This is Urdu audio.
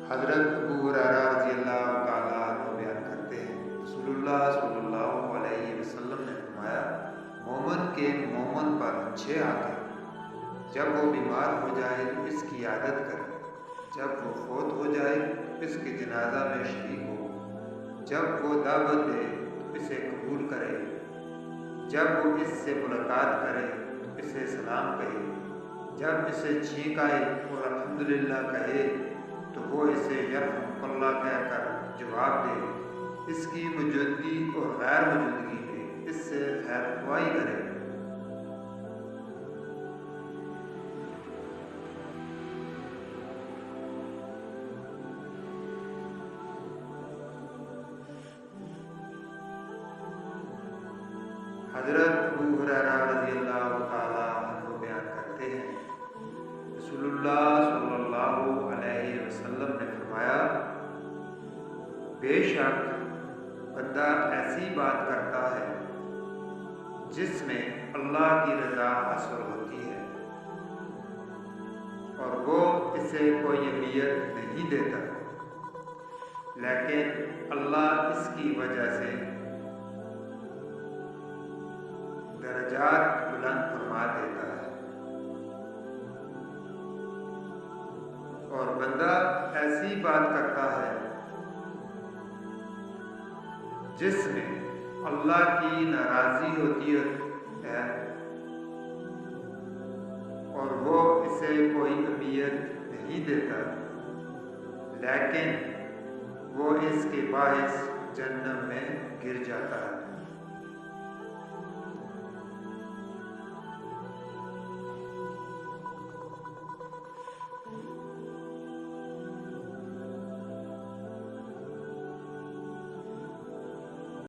حضرت ابو ہریرہ رضی اللہ تعالیٰ عنہ بیان کرتے ہیں، رسول اللہ صلی اللہ علیہ وسلم نے فرمایا، مومن کے مومن پر 6 آنکھیں، جب وہ بیمار ہو جائے تو اس کی عیادت کرے، جب وہ فوت ہو جائے تو اس کے جنازہ میں شریک ہو، جب وہ دعوت دے تو اسے قبول کرے، جب وہ اس سے ملاقات کرے تو اسے سلام کہے، جب اسے چھینک آئے اور الحمدللہ کہے تو وہ اسے یرحمک اللہ کہہ کر جواب دے، اس کی موجودگی اور غیر موجودگی میں اس سے خیر خواہی کرے۔ حضرت ابو ہریرہ رضی اللہ تعالیٰ عنہ بیان کرتے ہیں، رسول اللہ صلی اللہ علیہ وسلم نے فرمایا، بے شک بندہ ایسی بات کرتا ہے جس میں اللہ کی رضا حاصل ہوتی ہے اور وہ اسے کوئی اہمیت نہیں دیتا، لیکن اللہ اس کی وجہ سے درجات بلند فرما دیتا ہے، اور بندہ ایسی بات کرتا ہے جس میں اللہ کی ناراضی ہوتی ہے اور وہ اسے کوئی اہمیت نہیں دیتا، لیکن وہ اس کے باعث جہنم میں گر جاتا ہے۔